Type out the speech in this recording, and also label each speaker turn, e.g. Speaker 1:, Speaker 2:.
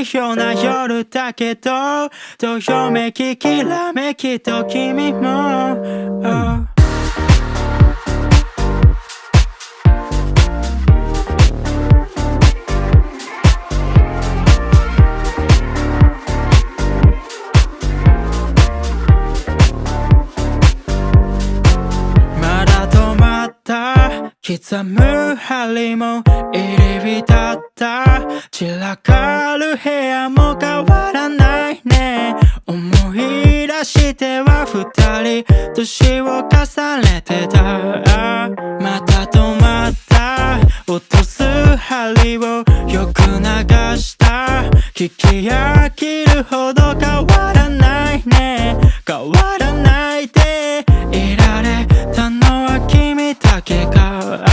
Speaker 1: ような夜だけどどよめききらめきと君も、刻む針も入り浸った散らかる部屋も変わらないね思い出しては二人年を重ねてたまた止まった落とす針をよく流した聞き飽きるほど変わらないね変わらないでいられたのは君だけか